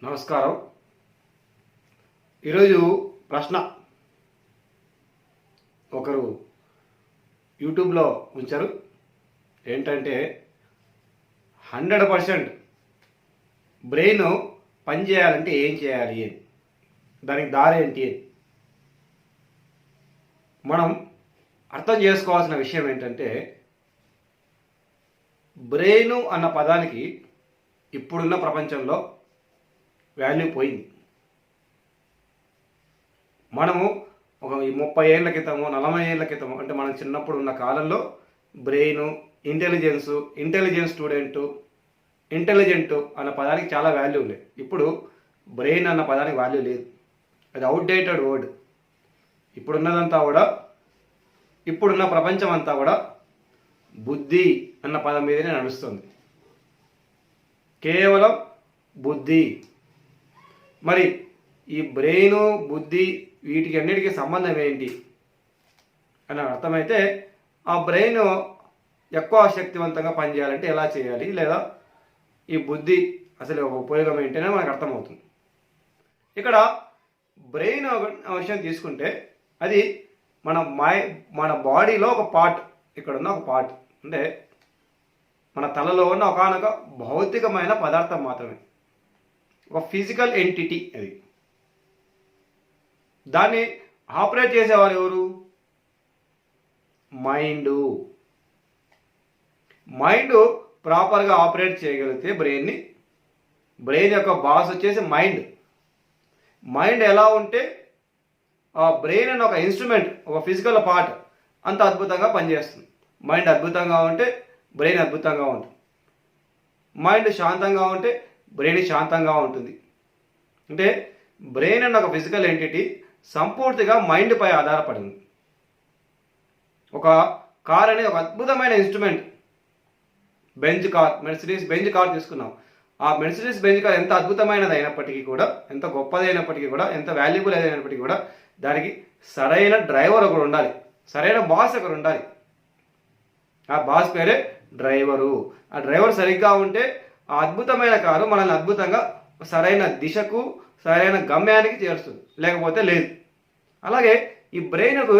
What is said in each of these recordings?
నమస్కారం. ఈరోజు ప్రశ్న ఒకరు యూట్యూబ్లో ఉంచారు. ఏంటంటే 100% బ్రెయిన్ పనిచేయాలంటే ఏం చేయాలి అని, దానికి దారి ఏంటి అని. మనం అర్థం చేసుకోవాల్సిన విషయం ఏంటంటే బ్రెయిన్ అన్న పదానికి ఇప్పుడున్న ప్రపంచంలో వాల్యూ పోయింది. మనము ఒక 30 ఏళ్ల క్రితము 40 ఏళ్ల క్రితము అంటే మనం చిన్నప్పుడు ఉన్న కాలంలో బ్రెయిన్, ఇంటెలిజెన్స్ స్టూడెంటు, ఇంటెలిజెంట్ అన్న పదానికి చాలా వాల్యూ ఉంది. ఇప్పుడు బ్రెయిన్ అన్న పదానికి వాల్యూ లేదు. అది అవుట్డేటెడ్ వర్డ్. ఇప్పుడున్న ప్రపంచం అంతా కూడా బుద్ధి అన్న పదం మీదనే నడుస్తుంది. కేవలం బుద్ధి. మరి ఈ బ్రెయిన్, బుద్ధి వీటికి అన్నిటికీ సంబంధం ఏంటి అని అర్థమైతే, ఆ బ్రెయిన్ ఎక్కువ శక్తివంతంగా పనిచేయాలంటే ఎలా చేయాలి, లేదా ఈ బుద్ధి అసలు ఒక ఉపయోగం ఏంటనే మనకు అర్థమవుతుంది. ఇక్కడ బ్రెయిన్ విషయం తీసుకుంటే అది మన బాడీలో ఒక పార్ట్. ఇక్కడ ఉన్న ఒక పార్ట్ అంటే మన తలలో ఉన్న ఒకనొక భౌతికమైన పదార్థం మాత్రమే, ఒక ఫిజికల్ ఎంటిటీ. అది దాన్ని ఆపరేట్ చేసేవారు ఎవరు? మైండ్ ప్రాపర్గా ఆపరేట్ చేయగలిగితే బ్రెయిన్ యొక్క బాస్ వచ్చేసి మైండ్ ఎలా ఉంటే ఆ బ్రెయిన్ అని ఒక ఇన్స్ట్రుమెంట్, ఒక ఫిజికల్ పార్ట్ అంత అద్భుతంగా పనిచేస్తుంది. మైండ్ అద్భుతంగా ఉంటే బ్రెయిన్ అద్భుతంగా ఉంటుంది. మైండ్ శాంతంగా ఉంటే బ్రెయిన్ శాంతంగా ఉంటుంది. అంటే బ్రెయిన్ అన్న ఒక ఫిజికల్ ఎంటిటీ సంపూర్తిగా మైండ్పై ఆధారపడింది. ఒక కార్ అనేది ఒక అద్భుతమైన ఇన్స్ట్రుమెంట్. మెర్సిడీస్ బెంజ్ కార్ తీసుకున్నాం. ఆ మెర్సిడీస్ బెంజ్ కార్ ఎంత అద్భుతమైనది అయినప్పటికీ కూడా, ఎంత గొప్పదైనప్పటికీ కూడా, ఎంత వాల్యుబుల్ అయినప్పటికీ కూడా దానికి సరైన డ్రైవర్ ఒకరు ఉండాలి, సరైన బాస్ ఒకరు ఉండాలి. ఆ బాస్ పేరే డ్రైవరు. ఆ డ్రైవర్ సరిగ్గా ఉంటే ఆ అద్భుతమైన కారు మనల్ని అద్భుతంగా సరైన దిశకు, సరైన గమ్యానికి చేరుస్తుంది, లేకపోతే లేదు. అలాగే ఈ బ్రెయిన్కు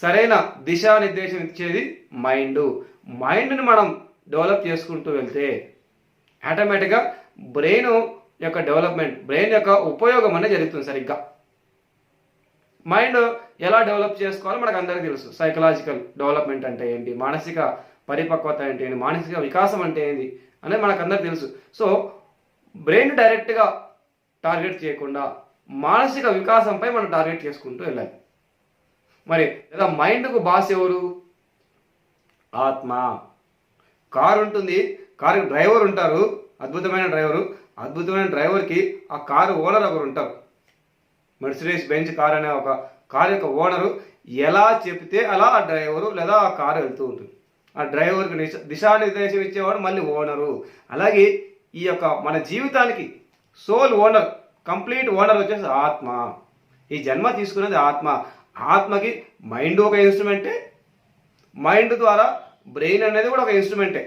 సరైన దిశానిర్దేశం ఇచ్చేది మైండ్ని మనం డెవలప్ చేసుకుంటూ వెళ్తే ఆటోమేటిక్గా బ్రెయిన్ యొక్క డెవలప్మెంట్, బ్రెయిన్ యొక్క ఉపయోగం అనేది జరుగుతుంది సరిగ్గా. మైండ్ ఎలా డెవలప్ చేసుకోవాలో మనకు అందరికీ తెలుసు. సైకలాజికల్ డెవలప్మెంట్ అంటే ఏంటి, మానసిక పరిపక్వత అంటే ఏంటి, మానసిక వికాసం అంటే ఏంటి అనేది మనకు అందరికీ తెలుసు. సో బ్రెయిన్ డైరెక్ట్గా టార్గెట్ చేయకుండా మానసిక వికాసంపై మనం టార్గెట్ చేసుకుంటూ వెళ్ళాలి. మరి లేదా మైండ్కు బాస్ ఎవరు? ఆత్మ. కారు ఉంటుంది, కారుకి డ్రైవర్ ఉంటారు, అద్భుతమైన డ్రైవర్కి ఆ కారు ఓనర్ ఒకరు ఉంటారు. మెర్సిడీస్ బెంజ్ కార్ అనే ఒక కారు యొక్క ఓనరు ఎలా చెప్తే అలా ఆ డ్రైవరు లేదా ఆ కారు వెళ్తూ ఉంటుంది. ఆ డ్రైవర్కి దిశానిర్దేశం ఇచ్చేవాడు మళ్ళీ ఓనరు. అలాగే ఈ యొక్క మన జీవితానికి సోల్ ఓనర్, కంప్లీట్ ఓనర్ వచ్చేసి ఆత్మ. ఈ జన్మ తీసుకునేది ఆత్మ. ఆత్మకి మైండ్ ఒక ఇన్స్ట్రుమెంటే, మైండ్ ద్వారా బ్రెయిన్ అనేది కూడా ఒక ఇన్స్ట్రుమెంటే.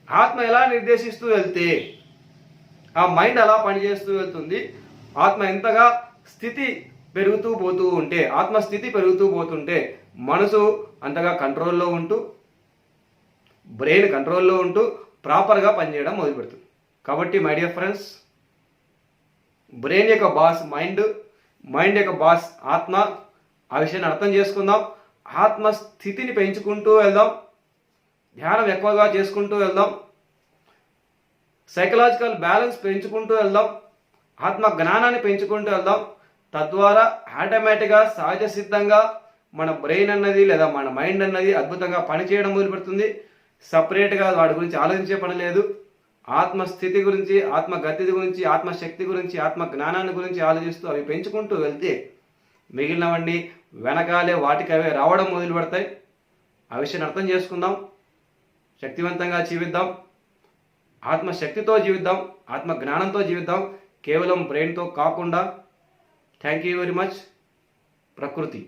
ఆత్మ ఎలా నిర్దేశిస్తూ వెళ్తే ఆ మైండ్ అలా పనిచేస్తూ వెళ్తుంది. ఆత్మ ఎంతగా స్థితి పెరుగుతూ పోతూ ఉంటే, ఆత్మస్థితి పెరుగుతూ పోతుంటే మనసు అంతగా కంట్రోల్లో ఉంటూ, బ్రెయిన్ కంట్రోల్లో ఉంటూ ప్రాపర్గా పనిచేయడం మొదలు పెడుతుంది. కాబట్టి మై డియర్ ఫ్రెండ్స్, బ్రెయిన్ యొక్క బాస్ మైండ్ యొక్క బాస్ ఆత్మ. ఆ విషయాన్ని అర్థం చేసుకుందాం. ఆత్మస్థితిని పెంచుకుంటూ వెళ్దాం, ధ్యానం ఎక్కువగా చేసుకుంటూ వెళ్దాం, సైకలాజికల్ బ్యాలెన్స్ పెంచుకుంటూ వెళ్దాం, ఆత్మ జ్ఞానాన్ని పెంచుకుంటూ వెళ్దాం. తద్వారా ఆటోమేటిక్గా సహజ సిద్ధంగా మన బ్రెయిన్ అన్నది లేదా మన మైండ్ అన్నది అద్భుతంగా పనిచేయడం మొదలు పెడుతుంది. సపరేట్గా వాటి గురించి ఆలోచించే పని లేదు. ఆత్మస్థితి గురించి, ఆత్మగతి గురించి, ఆత్మశక్తి గురించి, ఆత్మ జ్ఞానాన్ని గురించి ఆలోచిస్తూ అవి పెంచుకుంటూ వెళ్తే మిగిలినవన్నీ వెనకాలే వాటికి అవే రావడం మొదలు పెడతాయి. ఆ విషయాన్ని అర్థం చేసుకుందాం, శక్తివంతంగా జీవిద్దాం, ఆత్మశక్తితో జీవిద్దాం, ఆత్మ జ్ఞానంతో జీవిద్దాం, కేవలం బ్రెయిన్తో కాకుండా. Thank you very much. ప్రకృతి.